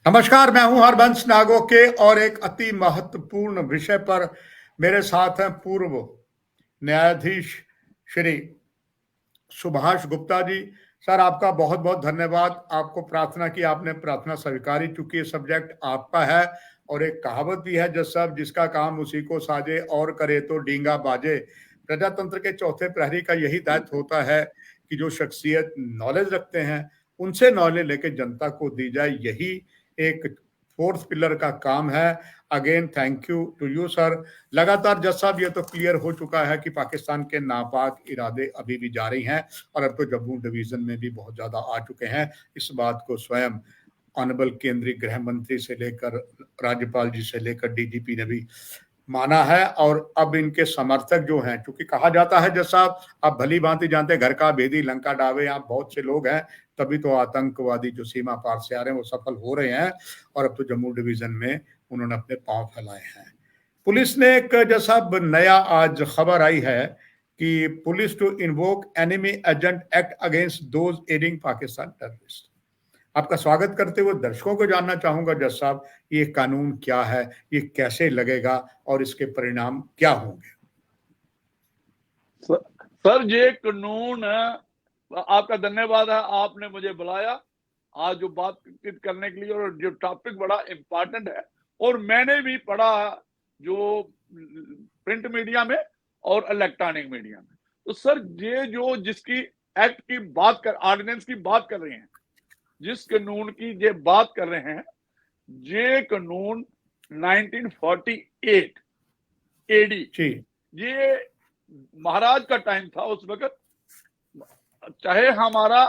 नमस्कार, मैं हूं हरबंश नागोके और एक अति महत्वपूर्ण विषय पर मेरे साथ हैं पूर्व न्यायाधीश श्री सुभाष गुप्ता जी। सर, आपका बहुत बहुत धन्यवाद। आपको प्रार्थना की, आपने प्रार्थना स्वीकारी, चूंकि ये सब्जेक्ट आपका है। और एक कहावत भी है, जज साहब, जिसका काम उसी को साजे और करे तो डींगा बाजे। प्रजातंत्र के चौथे प्रहरी का यही दायित्व होता है कि जो शख्सियत नॉलेज रखते हैं उनसे नॉलेज लेके जनता को दी जाए। यही एक फोर्थ पिलर का काम है। Again thank you to you sir. लगातार जज साहब ये तो क्लियर हो चुका है कि पाकिस्तान के नापाक इरादे अभी भी जारी हैं और अब तो जम्मू डिवीजन में भी बहुत ज्यादा आ चुके हैं। इस बात को स्वयं ऑनरेबल केंद्रीय गृह मंत्री से लेकर राज्यपाल जी से लेकर डीजीपी ने भी माना है। और अब इनके समर्थक जो हैं, चूंकि कहा जाता है जज साहब, आप भली भांति जानते हैं, घर का भेदी लंका डावे, आप बहुत से लोग हैं, तभी तो आतंकवादी जो सीमा पार से आ रहे हैं वो सफल हो रहे हैं। और अब तो जम्मू डिवीजन में उन्होंने अपने पांव फैलाए हैं। पुलिस ने एक जैसा नया आज खबर आई है कि police to invoke enemy agent act against those aiding Pakistan terrorist. आपका स्वागत करते हुए दर्शकों को जानना चाहूंगा जज साहब, ये कानून क्या है, ये कैसे लगेगा और इसके परिणाम क्या होंगे? सर, ये कानून, आपका धन्यवाद है, आपने मुझे बुलाया आज जो बातचीत करने के लिए, और जो टॉपिक बड़ा इम्पोर्टेंट है और मैंने भी पढ़ा जो प्रिंट मीडिया में और इलेक्ट्रॉनिक मीडिया में। तो सर, ये जो जिसकी एक्ट की बात कर, ऑर्डिनेंस की बात कर रहे हैं, जिस कानून की ये बात कर रहे हैं, ये कानून 1948 एडी, ये महाराज का टाइम था उस वक्त। चाहे हमारा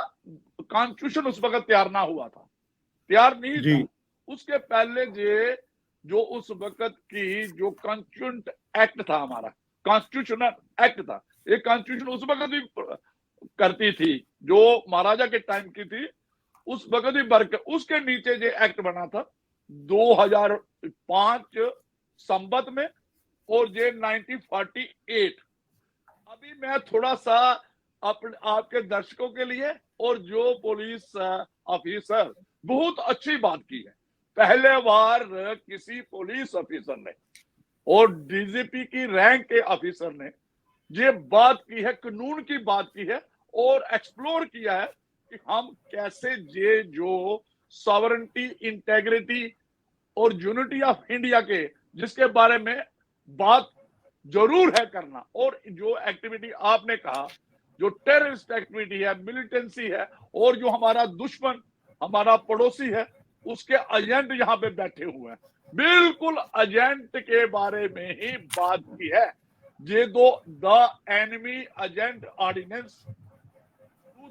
कॉन्स्टिट्यूशन उस वक्त तैयार ना हुआ था, तैयार नहीं था, उसके पहले ये जो उस वक्त की जो कॉन्स्टिट्यूशन एक्ट था, हमारा कॉन्स्टिट्यूशनल एक्ट था, ये कॉन्स्टिट्यूशन उस वक्त भी करती थी जो महाराजा के टाइम की थी, उस वक्त भी वर्क, उसके नीचे ये एक्ट बना था 2005 संवत में, और ये 1948। अभी मैं थोड़ा सा आपके दर्शकों के लिए, और जो पुलिस ऑफिसर, बहुत अच्छी बात की है, पहले बार किसी पुलिस ऑफिसर ने और डीजीपी की रैंक के ऑफिसर ने ये बात की है, कानून की बात की है, और एक्सप्लोर किया है कि हम कैसे ये जो सॉवरेंटी, इंटेग्रिटी और यूनिटी ऑफ इंडिया के, जिसके बारे में बात जरूर है करना, और जो एक्टिविटी आपने कहा, जो टेररिस्ट एक्टिविटी है, मिलिटेंसी है, और जो हमारा दुश्मन, हमारा पड़ोसी है, उसके एजेंट यहाँ पे बैठे हुए हैं, बिल्कुल एजेंट के बारे में ही बात की है। ये दो the enemy agent ordinance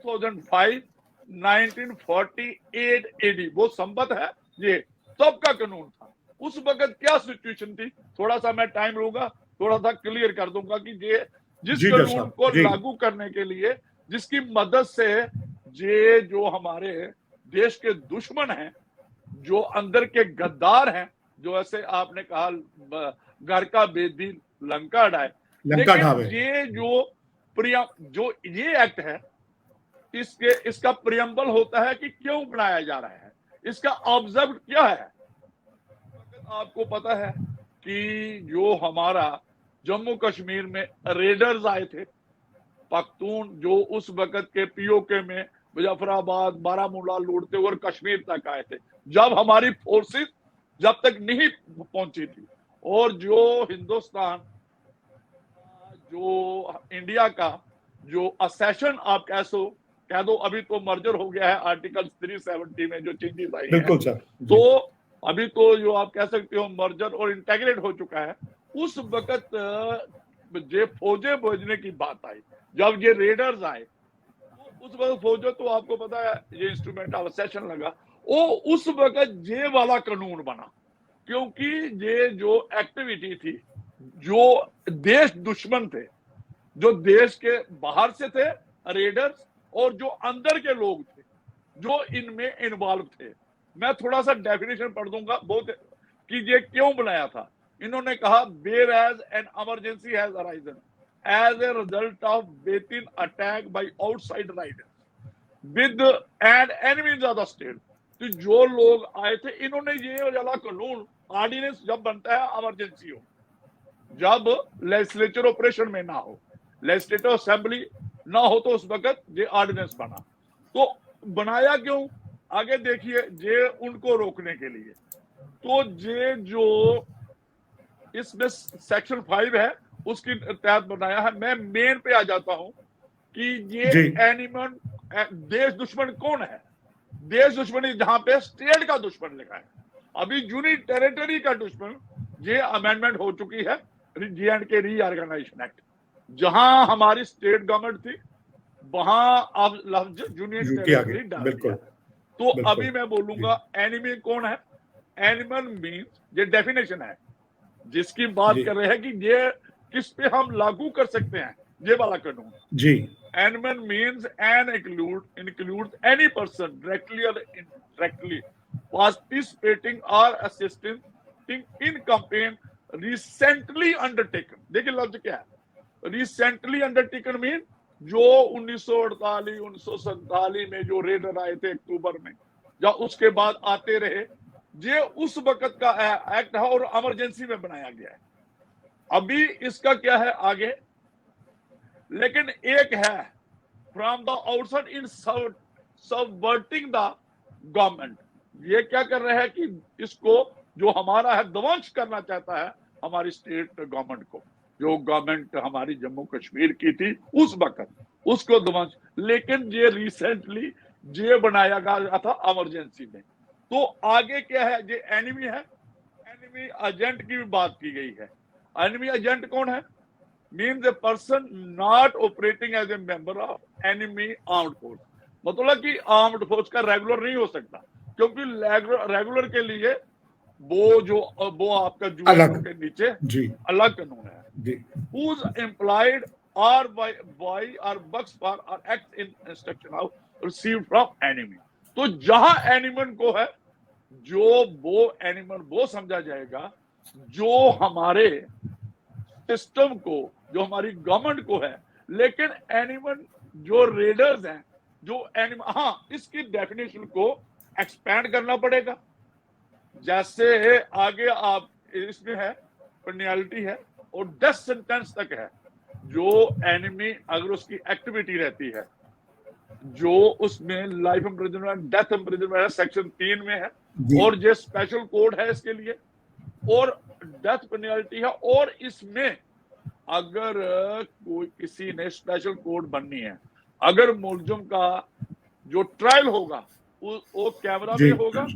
2005 1948 AD, वो संबद्ध है, ये तब का कानून था। उस वक्त क्या सिचुएशन थी, थोड़ा सा मैं टाइम लूंगा, थोड़ा सा क्लियर कर दूंगा कि ये जिस कानून को लागू करने के लिए, जिसकी मदद से ये जो हमारे देश के दुश्मन हैं, जो अंदर के गद्दार हैं, जो ऐसे आपने कहा घर का बेदी लंका डाए, लेकिन ये जो ये एक्ट है, इसका प्रियम्बल होता है कि क्यों बनाया जा रहा है, इसका ऑब्जर्व क्या है। आपको पता है कि जो हमारा जम्मू कश्मीर में रेडर्स आए थे, पख्तून, जो उस वक्त के पीओके में मुजफ्फराबाद, बारामूला लूटते और कश्मीर तक आए थे, जब हमारी फोर्सेस जब तक नहीं पहुंची थी, और जो हिंदुस्तान, जो इंडिया का जो असेशन आप कह दो, अभी तो मर्जर हो गया है आर्टिकल 370 में जो चेंजेस आई हैं, तो अभी तो जो आप कह सकते हो मर्जर और इंटेग्रेट हो चुका है। उस वक्त ये फौजें भेजने की बात आई, जब ये रेडर्स आए, तो उस वक्त फौजें, तो आपको पता है ये इंस्ट्रूमेंट ऑफ असेशन लगा, वो उस वक्त ये वाला कानून बना, क्योंकि ये जो एक्टिविटी थी, जो देश दुश्मन थे, जो देश के बाहर से थे रेडर्स, और जो अंदर के लोग थे जो इनमें इन्वॉल्व थे। मैं थोड़ा सा डेफिनेशन पढ़ दूंगा बहुत, कि ये क्यों बनाया था। इन्होंने कहा, whereas an emergency has arisen as a result of beating attack by outside raiders with and enemies of the state, तो जो लोग आए थे इन्होंने ये वाला कानून ऑर्डिनेंस जब बनता है इमरजेंसी हो, जब लेजिस्लेचर ऑपरेशन में ना हो, लेजिस्लेटिव असेंबली ना हो, तो उस वक्त ये ऑर्डिनेंस बना। तो बनाया क्यों, आगे देखिए, ये उनको रोकने के लिए। तो ये जो इसमें सेक्शन 5 है उसके तहत बनाया है। मैं मेन पे आ जाता हूं कि ये जी एनिमल देश दुश्मन कौन है। देश दुश्मनी जहां पे स्टेट का दुश्मन लिखा है, अभी यूनिट टेरिटरी का दुश्मन, ये अमेंडमेंट हो चुकी है J&K रीऑर्गेनाइजेशन एक्ट। जहां हमारी स्टेट गवर्नमेंट थी वहां अब लफ्ज यूनियन यूटी आ टेरिटरी गई, डाल बिल्कुल दिया है। तो बिल्कुल। अभी मैं बोलूंगा एनिमी कौन है। एनिमल मीन्स, ये डेफिनेशन है जिसकी बात जी कर रहे हैं कि ये किस पे हम लागू कर सकते हैं, ये वाला कानून। जी Animal means and includes any person directly or indirectly participating or assisting in campaign recently undertaken। देखिए लफ्ज क्या है, recently undertaken मीन जो 1948 1947 में जो रेडर आए थे अक्टूबर में, या उसके बाद आते रहे, ये उस वक्त का एक्ट है और इमरजेंसी में बनाया गया है। अभी इसका क्या है आगे, लेकिन एक है from the outside in subverting the government. ये क्या कर रहे हैं कि इसको जो हमारा है ध्वंस करना चाहता है हमारी स्टेट गवर्नमेंट को, जो गवर्नमेंट हमारी जम्मू कश्मीर की थी उस वक्त, उसको ध्वंस। लेकिन ये रिसेंटली ये बनाया गया था इमरजेंसी में। तो आगे क्या है, ये एनिमी है। एनिमी एजेंट की भी बात की गई है। एनिमी एजेंट कौन है, means a person not operating as a member of enemy armed force। मतलब कि आर्म्ड फोर्स का रेगुलर नहीं हो सकता, क्योंकि रेगुलर के लिए वो आपका अलग, के नीचे जी अलग कानून है। जी who's employed or by or works for or acts in instruction of received from enemy। तो जहां एनिमल को है, जो वो एनिमल वो समझा जाएगा जो हमारे सिस्टम को, जो हमारी गवर्नमेंट को है। लेकिन एनिमल जो रेडर्स हैं, जो एनिमल, हाँ इसकी डेफिनेशन को एक्सपैंड करना पड़ेगा। जैसे आगे आप इसमें है पेनल्टी है और डेथ सेंटेंस तक है। जो एनिमी अगर उसकी एक्टिविटी रहती है, जो उसमें लाइफ इम्प्रिजनमेंट, डेथ इम्प्रिजनमेंट है, सेक्शन 3 में है, और जो स्पेशल कोड है इसके लिए, और डेथ पेनल्टी है। और इसमें अगर कोई किसी ने स्पेशल कोड बननी है, अगर मुलजिम का जो ट्रायल होगा वो कैमरा में होगा,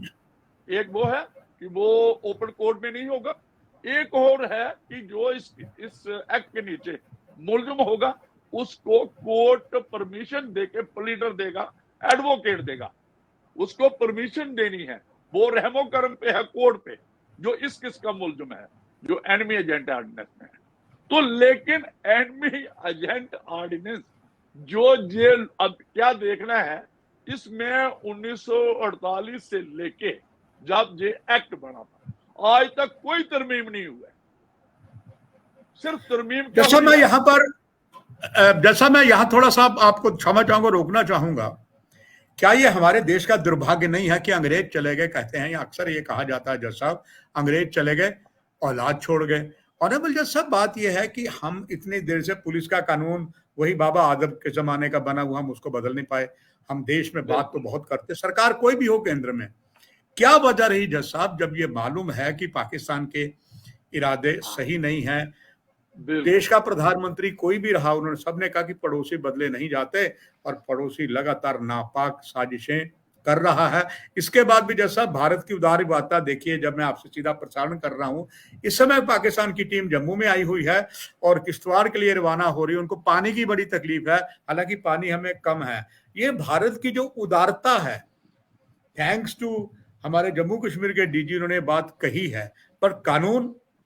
एक वो है कि वो ओपन कोर्ट में नहीं होगा, एक और है कि जो इस एक्ट के नीचे मुलजिम होगा उसको कोर्ट परमिशन देके प्लीडर देगा, एडवोकेट देगा, उसको परमिशन देनी है। वो रहमो करम पे है कोर्ट पे, जो इस किस का मुलजिम है, जो एनिमी एजेंट ऑर्डिनेंस में है। तो लेकिन एनिमी एजेंट ऑर्डिनेंस जो जेल, अब क्या देखना है इसमें 1948 से लेके जब ये एक्ट बना था आज तक कोई तरमीम नहीं हुआ है। सिर्फ तरमीम जैसा मैं यहाँ थोड़ा सा आपको क्षमा चाहूंगा, रोकना चाहूंगा। क्या ये हमारे देश का दुर्भाग्य नहीं है कि अंग्रेज चले गए, कहते हैं अक्सर ये कहा जाता है जज साहब, अंग्रेज चले गए औलाद छोड़ गए। ऑनरेबल जज साहब, बात यह है कि हम इतनी देर से पुलिस का कानून वही बाबा आदम के जमाने का बना हुआ, हम उसको बदल नहीं पाए। हम देश में बात तो बहुत करते, सरकार कोई भी हो केंद्र में, क्या वजह रही जज साहब, जब ये मालूम है कि पाकिस्तान के इरादे सही नहीं है, देश का प्रधानमंत्री कोई भी रहा, उन्होंने सबने कहा कि पड़ोसी बदले नहीं जाते, और पड़ोसी लगातार नापाक साजिशें कर रहा है। इसके बाद भी जैसा भारत की उदारवादी देखिए, जब मैं आपसे सीधा प्रसारण कर रहा हूं, इस समय पाकिस्तान की टीम जम्मू में आई हुई है और किश्तवाड़ के लिए रवाना हो रही है। उनको पानी की बड़ी तकलीफ है, हालांकि पानी हमें कम है। ये भारत की जो उदारता है, थैंक्स टू हमारे जम्मू कश्मीर के डीजी, उन्होंने बात कही है। पर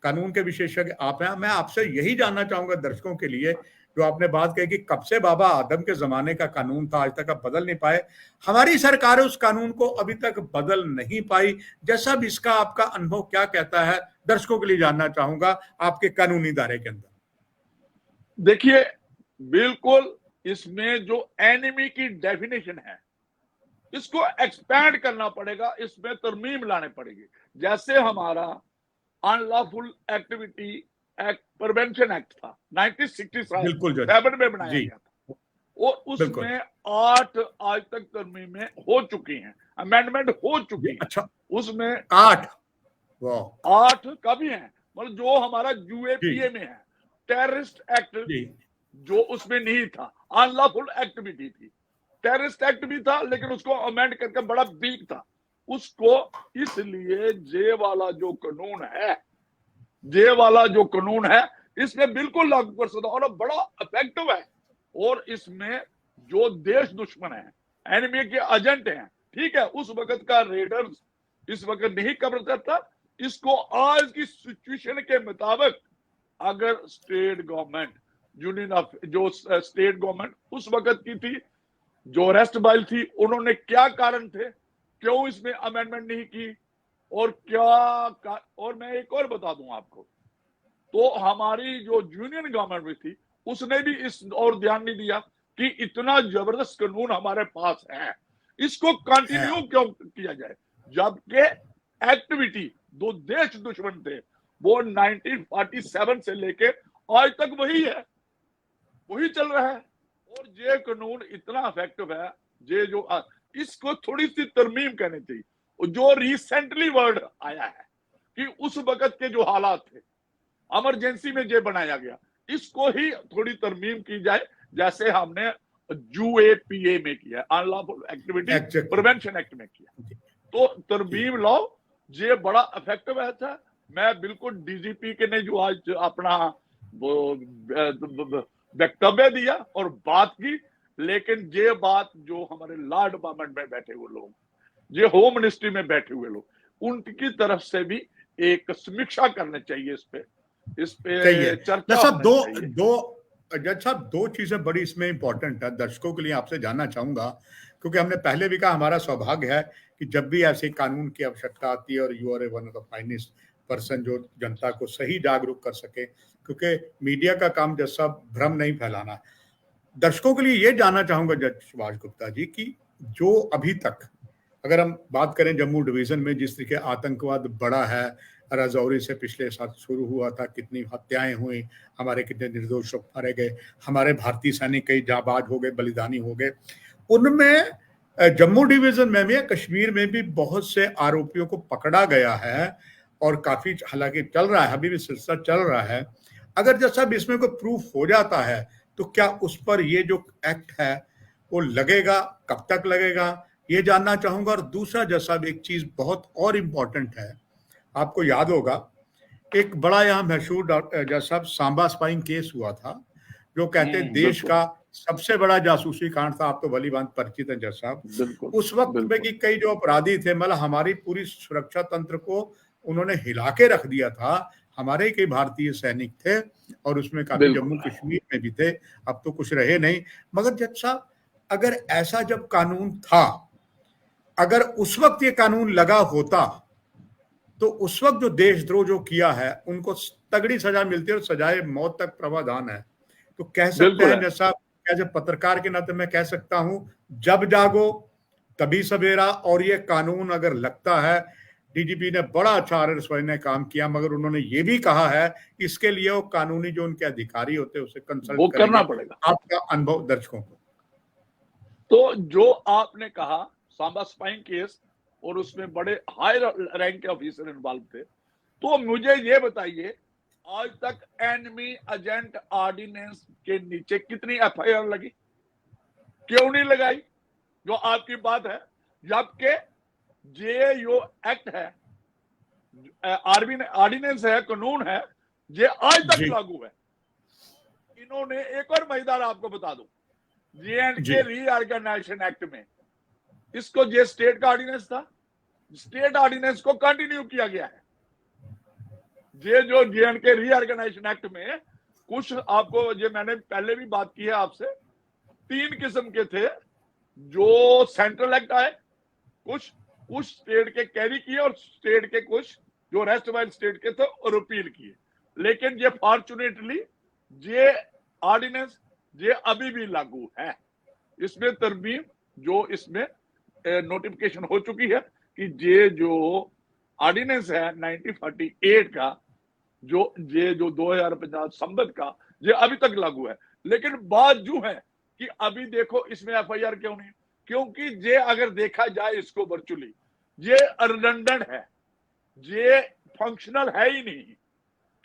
कानून के विशेषज्ञ आप हैं, मैं आपसे यही जानना चाहूंगा दर्शकों के लिए, जो आपने बात कही कि कब से बाबा आदम के जमाने का कानून था, आज तक आप बदल नहीं पाए, हमारी सरकार उस कानून को अभी तक बदल नहीं पाई। जैसा भी इसका आपका अनुभव क्या कहता है, दर्शकों के लिए जानना चाहूंगा आपके कानूनी दायरे के अंदर। देखिए, बिल्कुल इसमें जो एनिमी की डेफिनेशन है इसको एक्सपैंड करना पड़ेगा, इसमें तरमीम लाने पड़ेगी। जैसे हमारा unlawful activity act, prevention act था 1967 जज में बनाया जी, गया था, और बिल्कुल उसमें 8 आज तक तरमीमें हो चुकी हैं, अमेंडमेंट हो चुकी जी। है। अच्छा, उसमें 8, वाह 8 का भी है, मतलब जो हमारा जी यूएपीए में है। टेररिस्ट एक्ट जी जो उसमें नहीं था, अनलॉफुल एक्टिविटी थी। टेररिस्ट एक्ट भी था लेकिन उसको अमेंड करके बड़ा वीक था उसको, इसलिए जे वाला जो कानून है, जे वाला जो कानून है, इसमें बिल्कुल लागू कर सकता और बड़ा इफेक्टिव है। और इसमें जो देश दुश्मन है, एनिमी के एजेंट हैं, ठीक है, उस वक्त का रेडर्स इस वक्त नहीं कवर करता इसको। आज की सिचुएशन के मुताबिक अगर स्टेट गवर्नमेंट, यूनियन ऑफ जो स्टेट गवर्नमेंट उस वक्त की थी, जो रेस्ट बाइल थी, उन्होंने क्या कारण थे, क्यों इसमें अमेंडमेंट नहीं की, और और मैं एक और बता दूं आपको, तो हमारी जो यूनियन गवर्नमेंट भी थी उसने भी इस और ध्यान नहीं दिया कि इतना जबरदस्त कानून हमारे पास है, इसको है। कंटिन्यू क्यों किया जाए, जबकि एक्टिविटी दो देश दुश्मन थे वो 1947 से लेके आज तक वही है, वही चल रहा है। और ये कानून इतना इफेक्टिव है, ये जो इसको थोड़ी सी तरमीम करनी चाहिए। जो रिसेंटली वर्ड आया है कि उस वक्त के जो हालात थे, इमरजेंसी में ये बनाया गया, इसको ही थोड़ी तरमीम की जाए, जैसे हमने यूएपीए में किया, अनलॉफुल एक्टिविटी प्रिवेंशन एक्ट में किया। तो तरमीम लाओ, ये बड़ा इफेक्टिव है। था मैं बिल्कुल डीजीपी के ने जो आज अपना वो वक्तव्य दिया और बात की, लेकिन ये बात जो हमारे लॉ डिपार्टमेंट में बैठे हुए लोग, ये होम मिनिस्ट्री में बैठे हुए लोग, उनकी तरफ से भी एक समीक्षा करनी चाहिए, इस पे चर्चा साहब, होनी चाहिए। जज साहब, दो चीजें बड़ी इसमें इंपॉर्टेंट है, दर्शकों के लिए आपसे जानना चाहूंगा, क्योंकि हमने पहले भी कहा हमारा सौभाग्य है कि जब भी ऐसे कानून की आवश्यकता आती है और you are one of the finest person जो जनता को सही जागरूक कर सके, क्योंकि मीडिया का काम जज साहब भ्रम नहीं फैलाना। दर्शकों के लिए ये जानना चाहूंगा जज सुभाष गुप्ता जी की जो अभी तक अगर हम बात करें जम्मू डिवीजन में जिस तरीके आतंकवाद बढ़ा है, राजौरी से पिछले साल शुरू हुआ था, कितनी हत्याएं हुई, हमारे कितने निर्दोष लोग मारे गए, हमारे भारतीय सैनिक कई जाबाज हो गए, बलिदानी हो गए, उनमें जम्मू डिवीजन में भी कश्मीर में भी बहुत से आरोपियों को पकड़ा गया है और काफी हालांकि चल रहा है, अभी भी सिलसिला चल रहा है। अगर जैसा इसमें कोई प्रूफ हो जाता है तो क्या उस पर ये जो एक्ट है वो लगेगा, कब तक लगेगा, ये जानना चाहूंगा। और दूसरा जैसा एक चीज बहुत और इम्पोर्टेंट है, आपको याद होगा एक बड़ा यहाँ मशहूर जज साहब सांबा स्पाइंग केस हुआ था, जो कहते हैं देश का सबसे बड़ा जासूसी कांड था, आप तो भली भांति परिचित हैं जज साहब। उस वक्त में कि कई जो अपराधी थे, मतलब हमारी पूरी सुरक्षा तंत्र को उन्होंने हिला के रख दिया था, हमारे कई भारतीय सैनिक थे और उसमें काफी जम्मू कश्मीर में भी थे, अब तो कुछ रहे नहीं। मगर जज साहब अगर ऐसा जब कानून था, अगर उस वक्त ये कानून लगा होता तो उस वक्त जो देशद्रोह जो किया है उनको तगड़ी सजा मिलती है और सजाए मौत तक प्रावधान है। तो कह सकते हैं जैसा कैसे पत्रकार के नाते मैं कह सकता हूं, जब जागो तभी सवेरा। और ये कानून अगर लगता है, डीजीपी ने बड़ा अच्छा आरएसवाई ने काम किया, मगर उन्होंने ये भी कहा है इसके लिए वो कानूनी जो उनके अधिकारी होते हैं उसे कंसल्ट करना पड़ेगा। आपका अनुभव दर्शकों को। तो जो आपने कहा सांबा स्पाइंग केस, और उसमें बड़े हाई रैंक के ऑफिसर इन्वॉल्व थे, तो मुझे ये बताइए आज तक एनिमी एजेंट ऑर्डिनेंस के नीचे कितनी एफआईआर लगी, क्यों नहीं लगाई, जो आपकी बात है, जबकि ये जो एक्ट है, ऑर्डिनेंस है, कानून है, ये आज तक लागू है। इन्होंने एक और मजेदार आपको बता दूं, जे&के रीऑर्गेनाइजेशन एक्ट में इसको जे स्टेट का ऑर्डिनेंस था, स्टेट ऑर्डिनेंस को कंटिन्यू किया गया है। ये जो जे&के रीऑर्गेनाइजेशन एक्ट में कुछ आपको, ये मैंने पहले भी बात की है आपसे, 3 किस्म के थे जो सेंट्रल एक्ट आए, कुछ स्टेट के कैरी किए और स्टेट के कुछ जो रेस्ट वाइल स्टेट के थे और रिपील किए। लेकिन ये फॉर्चुनेटली ये ऑर्डिनेंस ये अभी भी लागू है। इसमें तरमीम जो इसमें नोटिफिकेशन हो चुकी है कि ये जो ऑर्डिनेंस है 1948 का, जो 2050 संबत का, ये अभी तक लागू है। लेकिन बात जो है कि अभी देखो इसमें एफआईआर क्यों नहीं, क्योंकि ये अगर देखा जाए इसको वर्चुअली, ये रिडंडेंट है, ये फंक्शनल है ही नहीं,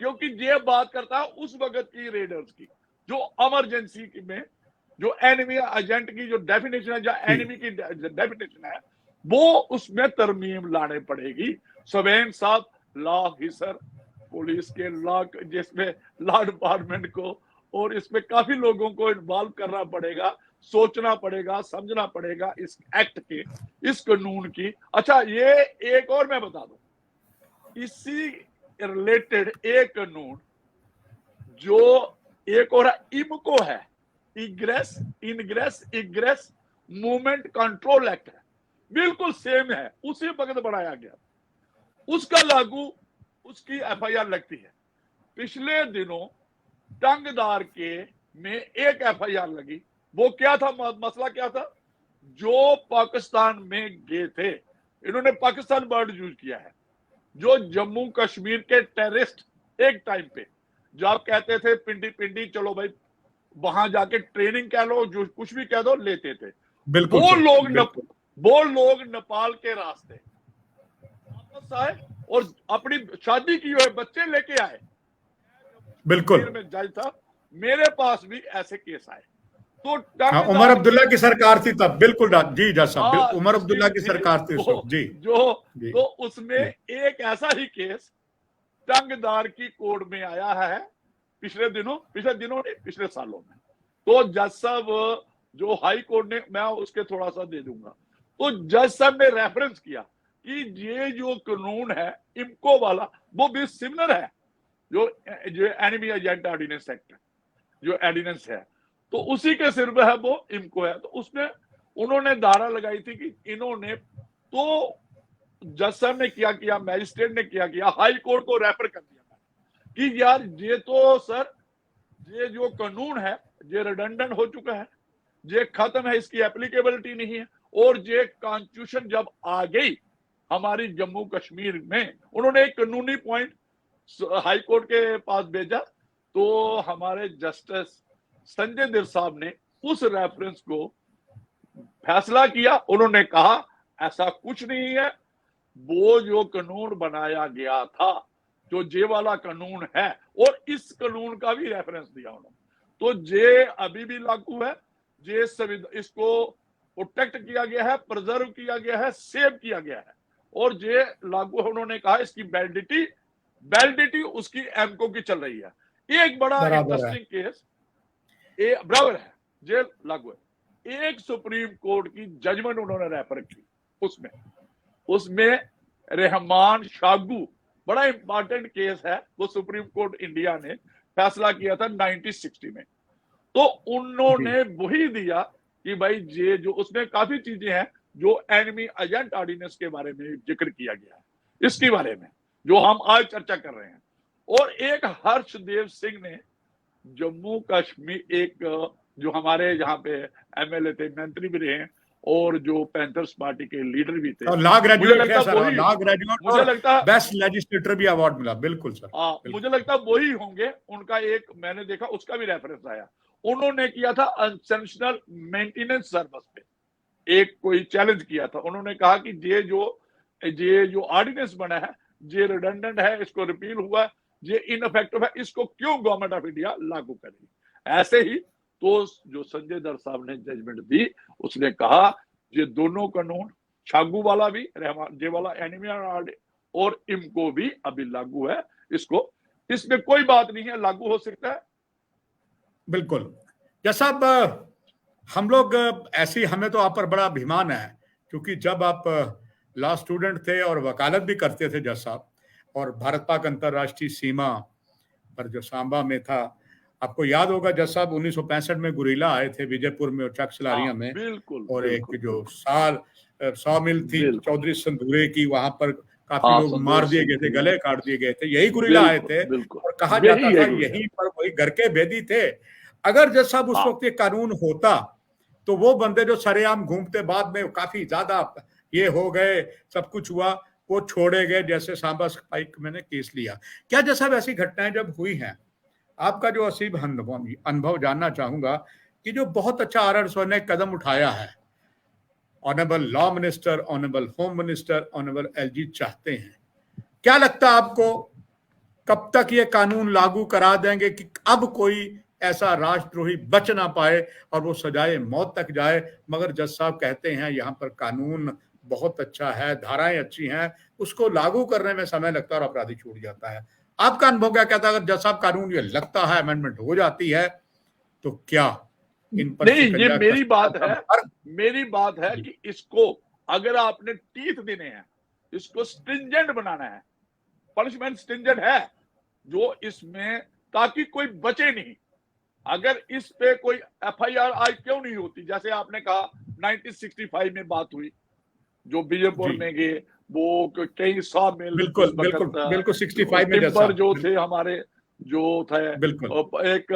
क्योंकि ये बात करता है उस वक्त की रेडर्स की, जो इमरजेंसी में जो एनिमी एजेंट की जो डेफिनेशन है, जो एनिमी की डेफिनेशन है, वो उसमें तरमीम लाने पड़ेगी। सवेन साहब लॉ ऑफिसर, पुलिस के लॉ, जिसमें लॉ डिपार्टमेंट को और इसमें काफी लोगों को इन्वॉल्व करना पड़ेगा, सोचना पड़ेगा, समझना पड़ेगा इस एक्ट के, इस कानून की। अच्छा, ये एक और मैं बता दूं, इसी रिलेटेड एक कानून जो एक और इमको है, इग्रेस मूवमेंट कंट्रोल एक्ट है, बिल्कुल सेम है, उसी वक्त बनाया गया, उसका लागू, उसकी एफआईआर लगती है। पिछले दिनों टंगदार के में एक एफआईआर लगी, वो क्या था, मसला क्या था, जो पाकिस्तान में गए थे, इन्होंने पाकिस्तान वर्ड यूज किया है, जो जम्मू कश्मीर के टेररिस्ट एक टाइम पे जो आप कहते थे पिंडी पिंडी, चलो भाई वहां जाके ट्रेनिंग कह लो, जो कुछ भी कह दो, लेते थे। बिल्कुल वो लोग नेपाल के रास्ते वापस आए और अपनी शादी की हुए बच्चे लेके आए। बिल्कुल में जज था, मेरे पास भी ऐसे केस आए। तो उमर अब्दुल्ला की सरकार थी तब, बिल्कुल जी जज साहब, उमर अब्दुल्ला की सरकार थी जी, जी। तो उसमें एक ऐसा ही केस टंगदार की कोर्ट में आया है पिछले सालों में। तो जज साहब जो हाई कोर्ट ने, मैं उसके थोड़ा सा दे दूंगा, तो जज साहब ने रेफरेंस किया कि ये जो कानून है इमको वाला, वो भी सिमिलर है जो एनिमी एजेंट ऑर्डिनेंस एक्ट, जो ऑर्डिनेंस है, तो उसी के सिर में है वो इमको है। तो उसमें उन्होंने धारा लगाई थी कि इन्होंने, तो जज साहब ने क्या किया, मैजिस्ट्रेट ने क्या किया, हाई कोर्ट को रेफर कर दिया कि यार ये तो सर, ये जो कानून है ये रिडंडेंट हो चुका है, ये खत्म है, इसकी एप्लीकेबिलिटी नहीं है। और ये कॉन्स्टिट्यूशन जब आ गई हमारी जम्मू कश्मीर में, उन्होंने एक कानूनी पॉइंट हाई कोर्ट के पास भेजा, तो हमारे जस्टिस संजय दिर साहब ने उस रेफरेंस को फैसला किया। उन्होंने कहा ऐसा कुछ नहीं है, वो जो कानून बनाया गया था, जो जे वाला कानून है, और इस कानून का भी रेफरेंस दिया उन्होंने, तो जे अभी भी लागू है, जे इसको प्रोटेक्ट किया गया है, प्रिजर्व किया गया है, सेव किया गया है, और जे लागू है। उन्होंने कहा इसकी वैलिडिटी उसकी एमको की चल रही है। एक बड़ा इंटरेस्टिंग केस बराबर है, जे लागू है। एक सुप्रीम कोर्ट की जजमेंट उन्होंने रेफर की, उसमें रहमान शागू, बड़ा इंपॉर्टेंट केस है, वो सुप्रीम कोर्ट इंडिया ने फैसला किया था 1960 में। तो उन्होंने वही दिया कि भाई ये जो, उसमें काफी चीजें हैं जो एनिमी एजेंट ऑर्डिनेंस के बारे में जिक्र किया गया है, इसके बारे में जो हम आज चर्चा कर रहे हैं। और एक हर्षदेव सिंह ने जम्मू कश्मीर, एक जो हमारे यहाँ पे एमएलए थे, मंत्री भी रहे, और जो पैंथर्स पार्टी के लीडर भी थे, लॉ ग्रेजुएट, मुझे लगता है बेस्ट लेजिस्लेटर भी अवार्ड मिला। बिल्कुल सर, मुझे लगता है वही होंगे। उनका एक मैंने देखा, उसका भी रेफरेंस आया, उन्होंने किया था अनसेंशनल मेंटेनेंस सर्विस पे एक कोई चैलेंज किया था। उन्होंने कहा कि ये जो ऑर्डिनेंस बना है ये रिडंडेंट है, इसको रिपील हुआ, ये इनइफेक्टिव है, इसको क्यों गवर्नमेंट ऑफ इंडिया लागू करेगी। ऐसे ही तो जो संजय दर साहब ने जजमेंट दी, उसने कहा ये दोनों कानून, छागू वाला भी, रहमान जे वाला एनिमी और इमको भी अभी लागू है, इसमें कोई बात नहीं है, लागू हो सकता है। बिल्कुल जैसा हम लोग ऐसी, हमें तो आप पर बड़ा अभिमान है, क्योंकि जब आप लॉ स्टूडेंट थे और वकालत भी करते थे जज साहब, और भारत पाक अंतरराष्ट्रीय सीमा पर जो सांबा में था, आपको याद होगा जज साहब 1965 में गुरीला आए थे विजयपुर में और चकसलारिया में, और एक जो 100 मील थी चौधरी संधूरे की, वहां पर काफी लोग मार दिए गए थे, गले काट दिए गए थे, यही गुरीला आए थे, और कहा जाता था यहीं पर वही घर के भेदी थे। अगर जज साहब उस वक्त ये कानून होता तो वो बंदे जो सरेआम घूमते, बाद में काफी ज्यादा ये हो गए, सब कुछ हुआ, वो छोड़े गए, जैसे सांबा स्पाइक मैंने केस लिया। क्या जैसा वैसी घटनाएं जब हुई हैं, आपका जो असीब अनुभव जानना चाहूंगा कि जो बहुत अच्छा RR ने कदम उठाया है, honourable law minister, honourable home minister, honourable LG चाहते हैं, क्या लगता है आपको कब तक ये कानून लागू करा देंगे कि अब कोई ऐसा राष्ट्रद्रोही बच ना पाए और वो सजाए मौत तक जाए? मगर जज साहब कहते हैं यहाँ पर कानून बहुत अच्छा है, धाराएं अच्छी हैं, उसको लागू करने में समय लगता है और अपराधी छूट जाता है। आपका अनुभव क्या कहता है? अगर जज साहब कानून ये लगता है अमेंडमेंट हो जाती है, तो क्या इन पर नहीं, ये शिकंजा मेरी बात है, कसना? मेरी बात है कि इसको अगर आपने टीथ देने हैं, इसको स्ट्रिंजेंट बनाना है, पनिशमेंट स्ट्रिंजेंट है जो इसमें, ताकि कोई बचे नहीं। अगर इस पे कोई FIR आज क्यों नहीं होती? जैसे आपने कहा 1965 में बात हुई, जो बीजेपुर में गए, वो कई साहब में बिल्कुल बिल्कुल बिल्कुल 65 में टिम्बर जो थे हमारे, जो थे बिल्कुल एक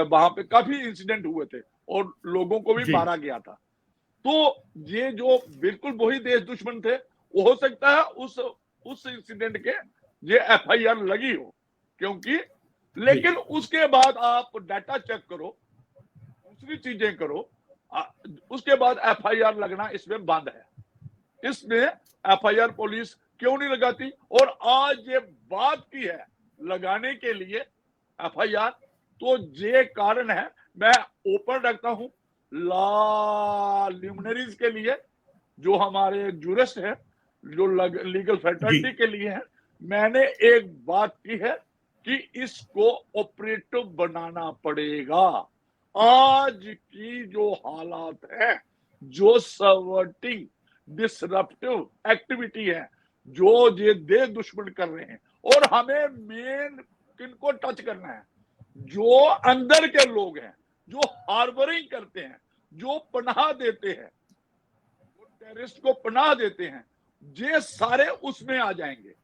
वहां पे काफी इंसिडेंट हुए थे और लोगों को भी मारा गया था। तो ये जो बिल्कुल वही देश दुश्मन थे, वो हो सकता है उस इंसिडेंट के ये FIR लगी हो, क्योंकि लेकिन उसके बाद आप डाटा चेक करो, दूसरी चीजें करो, उसके बाद FIR लगना इसमें बंद है। इसमें FIR पुलिस क्यों नहीं लगाती? और आज ये बात की है लगाने के लिए FIR, तो ये कारण है। मैं ओपन रखता हूं लॉ ल्यूमिनरीज के लिए, जो हमारे जूरिस्ट हैं, जो लीगल फैकल्टी के लिए है, मैंने एक बात की है कि इसको ऑपरेटिव बनाना पड़ेगा। आज की जो हालात है, जो सर्वर्टिंग डिसरप्टिव एक्टिविटी है, जो ये देश दुश्मन कर रहे हैं, और हमें मेन किनको टच करना है? जो अंदर के लोग हैं, जो हार्बरिंग करते हैं, जो पनाह देते हैं, जो टेररिस्ट को पनाह देते हैं, ये सारे उसमें आ जाएंगे।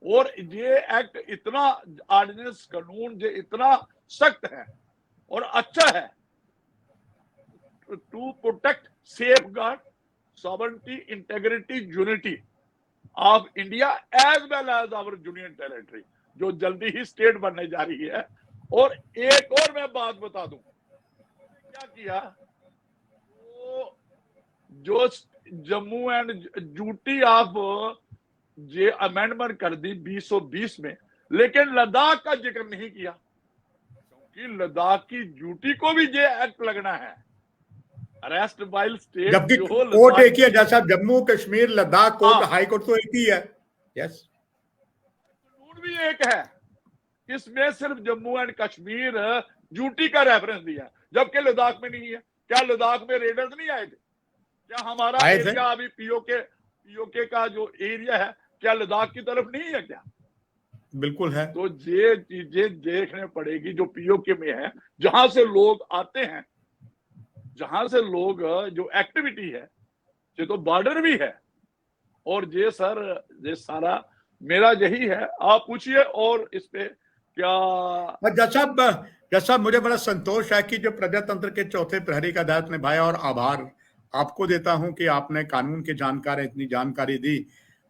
और ये एक्ट इतना, ऑर्डिनेंस कानून ये इतना सख्त है और अच्छा है, to protect safeguard sovereignty, integrity, unity of India as well as our union territory, जो जल्दी ही स्टेट बनने जा रही है। और एक और मैं बात बता दूं, क्या किया, तो जो जम्मू एंड यूटी ऑफ ये अमेंडमेंट कर दी 2020 में, लेकिन लद्दाख का जिक्र नहीं किया, क्योंकि लद्दाख की ड्यूटी को भी ये एक्ट लगना है, अरेस्ट बाय स्टेट। जबकि कोर्ट एक ही है जैसा Jammu Kashmir Ladakh court high court तो एक ही है। यस, कानून भी एक है, इसमें सिर्फ जम्मू एंड कश्मीर ड्यूटी का रेफरेंस दिया, जबकि लद्दाख में नहीं है। क्या लद्दाख में रेडर्स नहीं आए थे? क्या हमारा एरिया अभी पीओके का जो एरिया है, क्या लद्दाख की तरफ नहीं है क्या? बिल्कुल है। तो ये चीजें देखने पड़ेगी जो पीओके में है, जहां से लोग आते हैं, जहां से लोग जो एक्टिविटी है, ये तो बॉर्डर भी है। और ये सर, ये सारा मेरा यही है। आप पूछिए और इस पे क्या। जैसा मुझे बड़ा संतोष है कि जो प्रजातंत्र के चौथे प्रहरी का दायित्व निभाया, और आभार आपको देता हूं कि आपने कानून की जानकारी, इतनी जानकारी दी।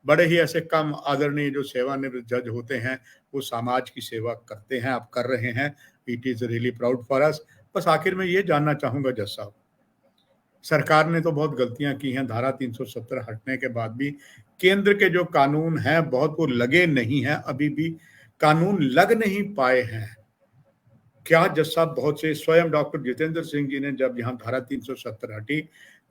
बड़े ही ऐसे कम आदरणीय जो सेवानिवृत्त जज होते हैं, वो समाज की सेवा करते हैं, आप कर रहे हैं। It is really proud for us. बस आखिर में ये जानना चाहूंगा जज साहब, सरकार ने तो बहुत गलतियां की हैं, धारा 370 हटने के बाद भी केंद्र के जो कानून हैं बहुत वो लगे नहीं हैं, अभी भी कानून लग नहीं पाए हैं। क्या जज साहब, बहुत से स्वयं डॉक्टर जितेंद्र सिंह जी ने जब यहाँ धारा 370 हटी,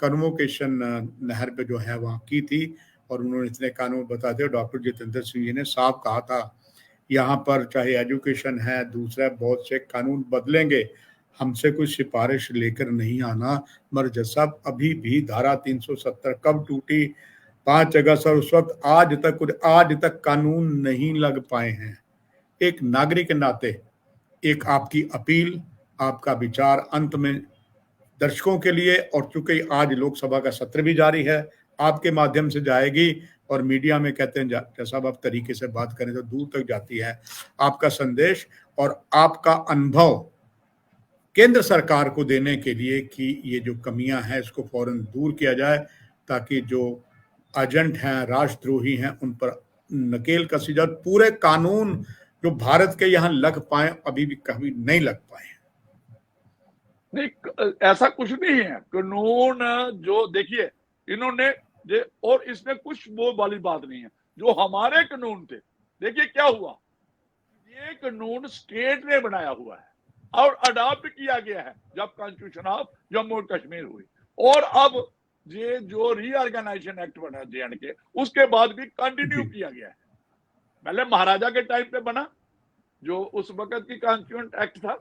कन्वोकेशन नहर पे जो है वहाँ की थी, और उन्होंने इतने कानून बता दिए। डॉक्टर जितेंद्र सिंह जी ने साफ कहा था, यहाँ पर चाहे एजुकेशन है, दूसरा बहुत से कानून बदलेंगे, हमसे कोई सिफारिश लेकर नहीं आना। मगर जज साहब, अभी भी धारा 370 कब टूटी? 5 अगस्त, और उस वक्त आज तक कानून नहीं लग पाए हैं। एक नागरिक के नाते एक आपकी अपील, आपका विचार अंत में दर्शकों के लिए, और चूंकि आज लोकसभा का सत्र भी जारी है, आपके माध्यम से जाएगी, और मीडिया में कहते हैं जैसा आप तरीके से बात करें तो दूर तक जाती है। आपका संदेश और आपका अनुभव केंद्र सरकार को देने के लिए कि ये जो कमियां हैं इसको फौरन दूर किया जाए, ताकि जो एजेंट हैं, राष्ट्रद्रोही हैं, उन पर नकेल कसी जाए। पूरे कानून जो भारत के यहाँ लग पाए, अभी भी कभी नहीं लग पाए। नहीं, ऐसा कुछ नहीं है। कानून जो देखिए इन्होंने और इसमें कुछ वो वाली बात नहीं है। जो हमारे कानून थे, देखिए क्या हुआ, ये कानून स्टेट ने बनाया हुआ है और अडॉप्ट किया गया है जब कॉन्स्टिट्यूशन ऑफ जम्मू और कश्मीर हुई। और अब ये जो रीऑर्गेनाइजेशन एक्ट बना J&K, उसके बाद भी कंटिन्यू किया गया है। पहले महाराजा के टाइम पे बना, जो उस वक्त की कॉन्स्टिट्यूशन एक्ट था,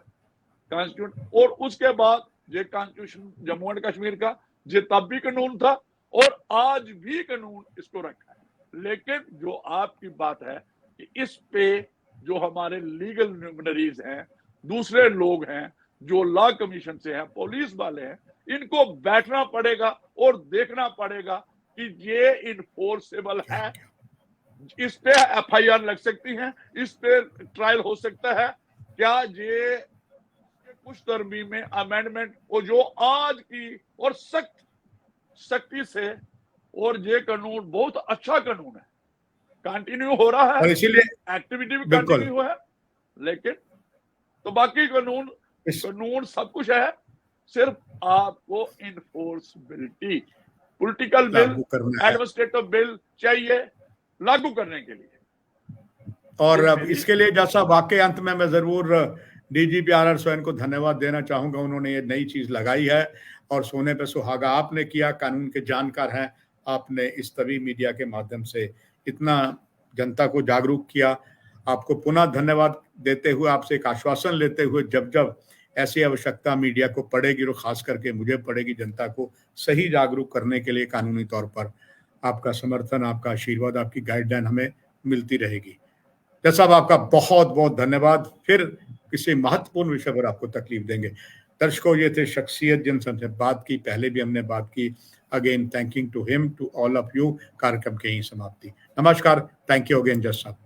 कॉन्स्टिट्यूशन, और उसके बाद ये कॉन्स्टिट्यूशन जम्मू एंड कश्मीर का, ये तब भी कानून था और आज भी कानून इसको रखा है। लेकिन जो आपकी बात है कि इस पे जो हमारे लीगल न्यूमनरीज हैं, दूसरे लोग हैं जो लॉ कमीशन से हैं, पुलिस वाले हैं, इनको बैठना पड़ेगा और देखना पड़ेगा कि ये इनफोर्सेबल है, इस पे FIR लग सकती है, इस पे ट्रायल हो सकता है क्या, ये कुछ तरमीम में अमेंडमेंट और जो आज की और सख्ती से, और ये कानून बहुत अच्छा कानून है, कंटिन्यू हो रहा है, और इसीलिए एक्टिविटी भी कंटिन्यू है। लेकिन तो बाकी कानून सब कुछ है, सिर्फ आपको इनफोर्सबिलिटी, पॉलिटिकल बिल, एडमिनिस्ट्रेटिव बिल चाहिए लागू करने के लिए। और अब इसके लिए जैसा वाकई अंत में मैं जरूर DGP RR सोरेन को धन्यवाद देना चाहूंगा। उन्होंने ये नई चीज लगाई है और सोने पे सुहागा आपने किया, कानून के जानकार हैं, आपने इस तभी मीडिया के माध्यम से इतना जनता को जागरूक किया। आपको पुनः धन्यवाद देते हुए, आपसे एक आश्वासन लेते हुए, जब जब ऐसी आवश्यकता मीडिया को पड़ेगी और खास करके मुझे पड़ेगी जनता को सही जागरूक करने के लिए कानूनी तौर पर, आपका समर्थन, आपका आशीर्वाद, आपकी गाइडलाइन हमें मिलती रहेगी। जज साहब, आपका बहुत बहुत धन्यवाद। फिर किसी महत्वपूर्ण विषय पर आपको तकलीफ देंगे। दर्शकों, ये थे शख्सियत जिनसे बात की, पहले भी हमने बात की। Again thanking to him, to all of you. कार्यक्रम की ही समाप्ति। नमस्कार, थैंक यू अगेन जज साहब।